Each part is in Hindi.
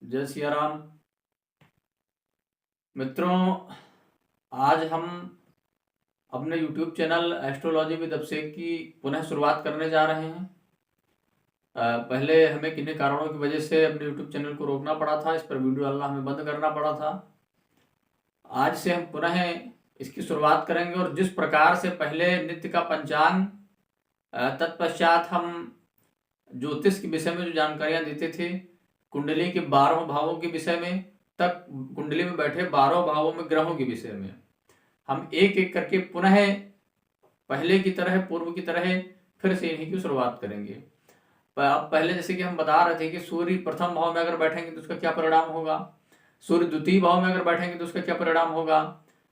जय सिया राम। मित्रों, आज हम अपने YouTube चैनल एस्ट्रोलॉजी विद अभिषेक की पुनः शुरुआत करने जा रहे हैं। पहले हमें किन्हीं कारणों की वजह से अपने YouTube चैनल को रोकना पड़ा था, इस पर वीडियो डालना हमें बंद करना पड़ा था। आज से हम पुनः इसकी शुरुआत करेंगे और जिस प्रकार से पहले नित्य का पंचांग, तत्पश्चात हम ज्योतिष के विषय में जो जानकारियां देते थे, कुंडली के 12 भावों के विषय में, तक कुंडली में बैठे 12 भावों में ग्रहों के विषय में हम एक एक करके पुनः पहले की तरह, पूर्व की तरह फिर से इन्हीं की शुरुआत करेंगे। अब पहले जैसे कि हम बता रहे थे कि सूर्य प्रथम भाव में अगर बैठेंगे तो उसका क्या परिणाम होगा, सूर्य द्वितीय भाव में अगर बैठेंगे तो उसका क्या परिणाम होगा।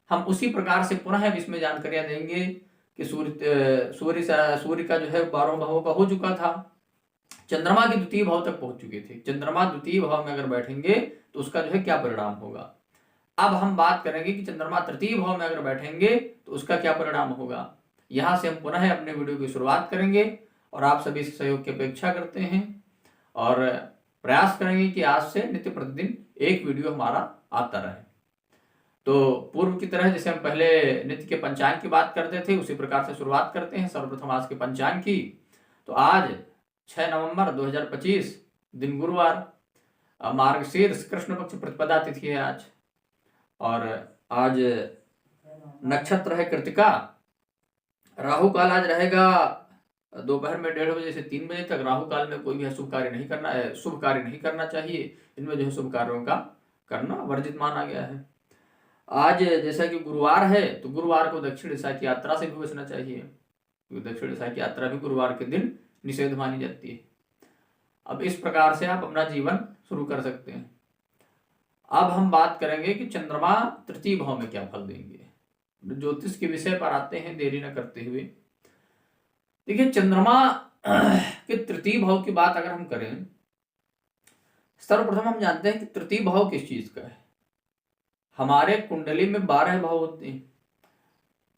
हम उसी प्रकार से पुनः इसमें जानकारियां देंगे कि सूर्य का जो है 12 भावों का हो चुका था, चंद्रमा के द्वितीय भाव तक पहुंच चुके थे। चंद्रमा द्वितीय भाव में अगर बैठेंगे तो उसका जो है क्या परिणाम होगा। अब हम बात करेंगे कि चंद्रमा तृतीय भाव में अगर बैठेंगे तो उसका क्या परिणाम होगा। यहां से हम पुनः अपने वीडियो की शुरुआत करेंगे और आप सभी से सहयोग की अपेक्षा करते हैं और प्रयास करेंगे कि आज से नित्य प्रतिदिन एक वीडियो हमारा आता रहे। तो पूर्व की तरह जैसे हम पहले नित्य के पंचांग की बात करते थे, उसी प्रकार से शुरुआत करते हैं सर्वप्रथम आज के पंचांग की। तो आज 6 नवंबर 2025 दिन गुरुवार, मार्गशीर्ष कृष्ण पक्ष प्रतिपदा तिथि है आज, और आज नक्षत्र है कृतिका। राहु काल आज रहेगा दोपहर में 1:30 बजे से 3 बजे तक। राहु काल में कोई भी शुभ कार्य नहीं करना चाहिए। इनमें जो है शुभ कार्यों का करना वर्जित माना गया है। आज जैसा कि गुरुवार है तो गुरुवार को दक्षिण दिशा की यात्रा से भी बचना चाहिए, क्योंकि दक्षिण दिशा की यात्रा भी गुरुवार के दिन निषेध मानी जाती है। अब इस प्रकार से आप अपना जीवन शुरू कर सकते हैं। अब हम बात करेंगे कि चंद्रमा तृतीय भाव में क्या फल देंगे। ज्योतिष के विषय पर आते हैं देरी न करते हुए। देखिए, चंद्रमा के तृतीय भाव की बात अगर हम करें, सर्वप्रथम हम जानते हैं कि तृतीय भाव किस चीज का है। हमारे कुंडली में 12 भाव होते हैं।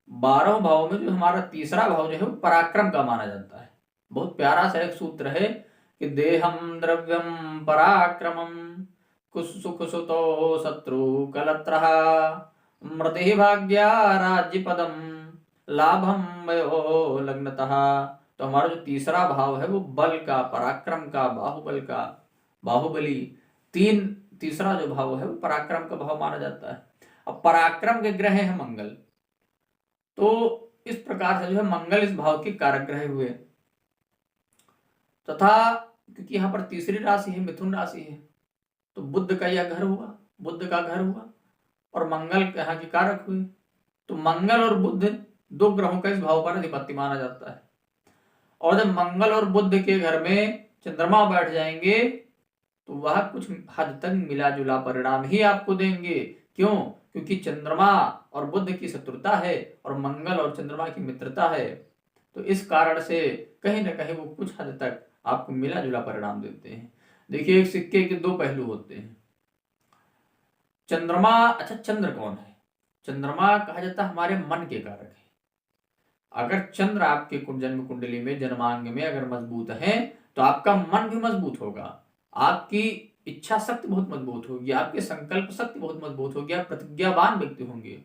12 भावों में जो हमारा तीसरा भाव जो है वो पराक्रम का माना जाता है। बहुत प्यारा सा एक सूत्र है कि देहम द्रव्यम पराक्रमम कुसुख सुतो शत्रु कलत्रः मृति भाग्या राज्य पदम लाभम वयो लग्नतः। तो हमारा जो तीसरा भाव है वो बल का, पराक्रम का, बाहुबल का, बाहुबली तीसरा जो भाव है वो पराक्रम का भाव माना जाता है। अब पराक्रम के ग्रह है मंगल, तो इस प्रकार से जो है मंगल इस भाव के कारक ग्रह हुए तथा क्योंकि यहाँ पर तीसरी राशि है, मिथुन राशि है, तो बुध का यह घर हुआ, बुध का घर हुआ और मंगल यहाँ के कारक हुए। तो मंगल और बुध दो ग्रहों का इस भाव पर अधिपत्य माना जाता है। और जब मंगल और बुध के घर में चंद्रमा बैठ जाएंगे तो वह कुछ हद तक मिला जुला परिणाम ही आपको देंगे। क्यों? क्योंकि चंद्रमा और बुध की शत्रुता है और मंगल और चंद्रमा की मित्रता है। तो इस कारण से कहीं ना कहीं वो कुछ हद तक आपको मिला जुला परिणाम देते हैं। देखिए, एक सिक्के के दो पहलू होते हैं। चंद्रमा, अच्छा चंद्र कौन है? चंद्रमा कहा जाता है हमारे मन के कारक है। अगर चंद्र आपके जन्म कुंडली में, जन्मांग में अगर मजबूत है तो आपका मन भी मजबूत होगा, आपकी इच्छा शक्ति बहुत मजबूत होगी, आपकी संकल्प शक्ति बहुत मजबूत होगी, आप प्रतिज्ञावान व्यक्ति होंगे।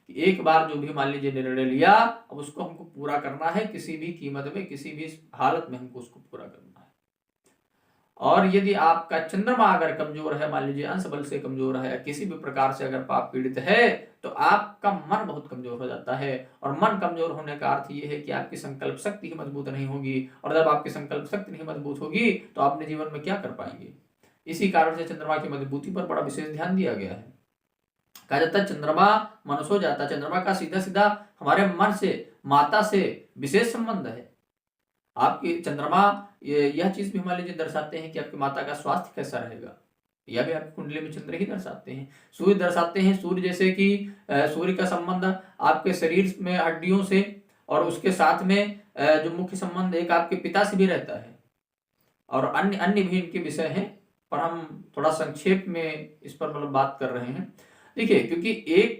एक बार जो भी मान लीजिए निर्णय लिया, अब उसको हमको पूरा करना है, किसी भी कीमत में, किसी भी हालत में हमको उसको पूरा करना है। और यदि आपका चंद्रमा अगर कमजोर है, मान लीजिए अंश बल से कमजोर है, किसी भी प्रकार से अगर पाप पीड़ित है, तो आपका मन बहुत कमजोर हो जाता है। और मन कमजोर होने का अर्थ ये है कि आपकी संकल्प शक्ति ही मजबूत नहीं होगी, और जब आपकी संकल्प शक्ति नहीं मजबूत होगी तो अपने जीवन में क्या कर पाएंगे। इसी कारण से चंद्रमा की मजबूती पर बड़ा विशेष ध्यान दिया गया है। कहा जाता है चंद्रमा मनुष्य जाता। चंद्रमा का सीधा सीधा हमारे मन से, माता से विशेष संबंध है। आपकी चंद्रमा यह चीज भी मान लीजिए दर्शाते हैं कि आपकी माता का स्वास्थ्य कैसा रहेगा, यह भी आपकी कुंडली में चंद्र ही दर्शाते हैं। सूर्य दर्शाते हैं, सूर्य जैसे कि सूर्य का संबंध आपके शरीर में हड्डियों से, और उसके साथ में जो मुख्य संबंध एक आपके पिता से भी रहता है, और अन्य अन्य भी इनके विषय हैं, पर हम थोड़ा संक्षेप में इस पर मतलब बात कर रहे हैं। देखिए, क्योंकि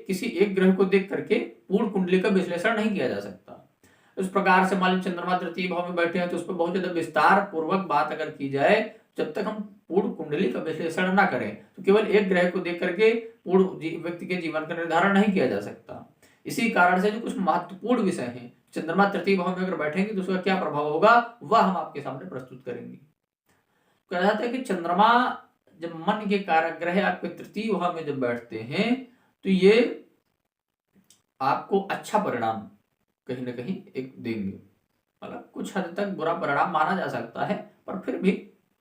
किसी एक ग्रह को देख करके पूर्ण कुंडली का विश्लेषण नहीं किया जा सकता। इस प्रकार से मान लीजिए चंद्रमा तृतीय भाव में बैठे हैं तो उस पर बहुत ज्यादा विस्तार पूर्वक बात अगर की जाए, जब तक हम पूर्ण कुंडली का विश्लेषण ना करें तो केवल एक ग्रह को देख करके पूर्ण व्यक्ति के जीवन का निर्धारण नहीं किया जा सकता। इसी कारण से जो कुछ महत्वपूर्ण विषय हैं, चंद्रमा तृतीय भाव में अगर बैठेंगे तो उसका क्या प्रभाव होगा वह हम आपके सामने प्रस्तुत करेंगे। कहा जाता है कि चंद्रमा जब मन के कारक ग्रह आपके तृतीय भाव में जब बैठते हैं तो ये आपको अच्छा परिणाम कहीं ना कहीं एक देंगे। मतलब कुछ हद तक बुरा परिणाम माना जा सकता है पर फिर भी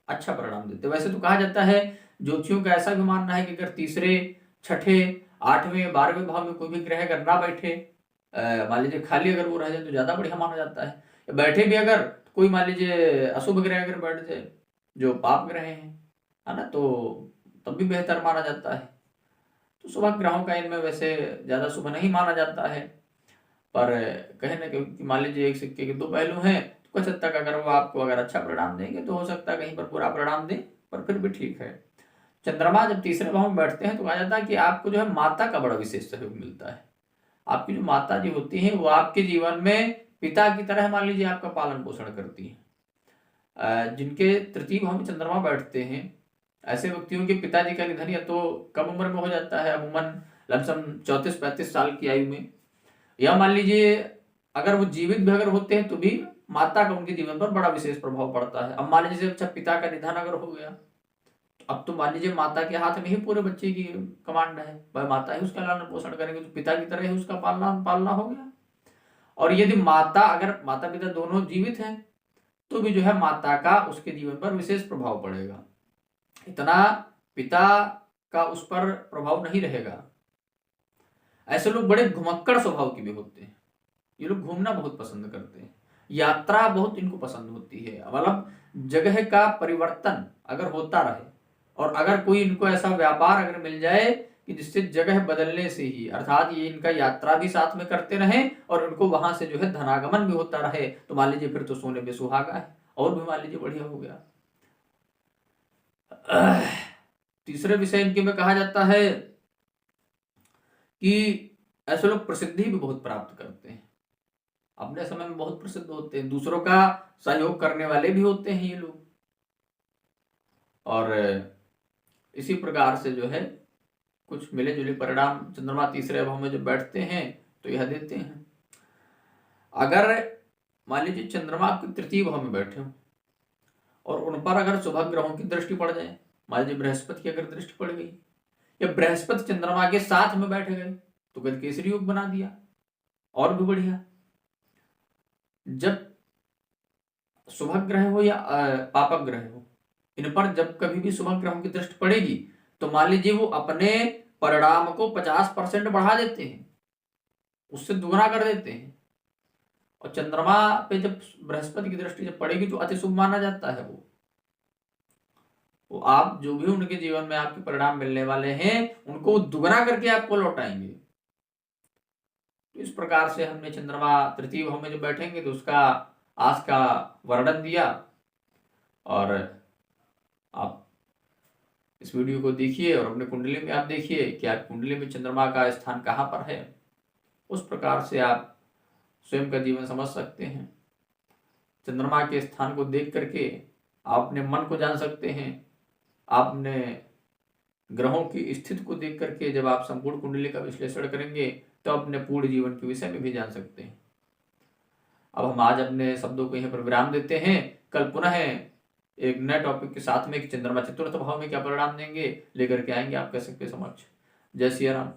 अच्छा परिणाम देते। वैसे तो कहा जाता है, ज्योतिषियों का ऐसा भी मानना है कि अगर तीसरे, छठे, 8वें, 12वें भाव में कोई भी ग्रह अगर ना बैठे, मान लीजिए खाली अगर वो रह जाए तो ज्यादा बढ़िया माना जाता है। बैठे भी अगर तो कोई मान लीजिए अशुभ ग्रह अगर बैठ जाए, जो पाप ग्रह हैं, है ना, तो तब भी बेहतर माना जाता है। तो शुभ ग्रहों का इनमें वैसे ज्यादा शुभ नहीं माना जाता है, पर कहे ना कि मान लीजिए एक सिक्के के दो पहलू हैं, तो कुछ हद तक अगर वो आपको अगर अच्छा परिणाम देंगे तो हो सकता है कहीं पर बुरा परिणाम दें, पर फिर भी ठीक है। चंद्रमा जब तीसरे भाव में बैठते हैं तो कहा जाता है कि आपको जो है माता का बड़ा विशेष सहयोग मिलता है। आपकी जो माता जी होती हैं वो आपके जीवन में पिता की तरह मान लीजिए आपका पालन पोषण करती है। जिनके तृतीय भाव में चंद्रमा बैठते हैं ऐसे व्यक्तियों के पिताजी का निधन या तो कम उम्र में हो जाता है, अमूमन लमसम 34-35 साल की आयु में, या मान लीजिए अगर वो जीवित भी अगर होते हैं तो भी माता का उनके जीवन पर बड़ा विशेष प्रभाव पड़ता है। अब मान लीजिए अच्छा पिता का निधन अगर हो गया तो अब तो मान लीजिए माता के हाथ में ही पूरे बच्चे की कमांड है, भाई माता ही उसका लालन पोषण करेंगे तो पिता की तरह ही उसका पालना हो गया। और यदि अगर माता पिता दोनों जीवित हैं तो भी जो है माता का उसके जीवन पर विशेष प्रभाव पड़ेगा, इतना पिता का उस पर प्रभाव नहीं रहेगा। ऐसे लोग बड़े घुमक्कड़ स्वभाव के भी होते हैं, ये लोग घूमना बहुत पसंद करते हैं, यात्रा बहुत इनको पसंद होती है। मतलब जगह का परिवर्तन अगर होता रहे और अगर कोई इनको ऐसा व्यापार अगर मिल जाए कि जिससे जगह बदलने से ही, अर्थात ये इनका यात्रा भी साथ में करते रहे और इनको वहां से जो है धनागमन भी होता रहे, तो मान लीजिए फिर तो सोने पे सुहागा है, और भी मान लीजिए बढ़िया हो गया। तीसरे विषय इनके में कहा जाता है कि ऐसे लोग प्रसिद्धि भी बहुत प्राप्त करते हैं, अपने समय में बहुत प्रसिद्ध होते हैं, दूसरों का सहयोग करने वाले भी होते हैं ये लोग। और इसी प्रकार से जो है कुछ मिले जुले परिणाम चंद्रमा तीसरे भाव में जब बैठते हैं तो यह देते हैं। अगर मान लीजिए चंद्रमा आपके तृतीय भाव में बैठे हो और उन पर अगर शुभ ग्रहों की दृष्टि पड़ जाए, मान लीजिए बृहस्पति की अगर दृष्टि पड़ गई या बृहस्पति चंद्रमा के साथ में बैठ गए तो गजकेसरी योग बना दिया, और भी बढ़िया। जब शुभ ग्रह हो या पापक ग्रह हो, इन पर जब कभी भी शुभ ग्रहों की दृष्टि पड़ेगी तो मान लीजिए वो अपने परिणाम को 50% बढ़ा देते हैं, उससे दुगना कर देते हैं। और चंद्रमा पे जब बृहस्पति की दृष्टि जब पड़ेगी तो अति शुभ माना जाता है। वो आप जो भी उनके जीवन में आपके परिणाम मिलने वाले हैं उनको दुगना करके आपको लौटाएंगे। तो इस प्रकार से हमने चंद्रमा तृतीय भाव में जब बैठेंगे तो उसका आज का वर्णन दिया, और आप इस वीडियो को देखिए और अपने कुंडली में आप देखिए कि आप कुंडली में चंद्रमा का स्थान कहाँ पर है, उस प्रकार से आप स्वयं का जीवन समझ सकते हैं। चंद्रमा के स्थान को देख करके आप अपने मन को जान सकते हैं, आप अपने ग्रहों की स्थिति को देख करके जब आप संपूर्ण कुंडली का विश्लेषण करेंगे तो अपने पूर्ण जीवन के विषय में भी जान सकते हैं। अब हम आज अपने शब्दों को यहाँ पर विराम देते हैं, कल पुनः एक नए टॉपिक के साथ में चंद्रमा चतुर्थ भाव में क्या परिणाम देंगे लेकर के आएंगे आपके सबके समक्ष। जय सिया राम।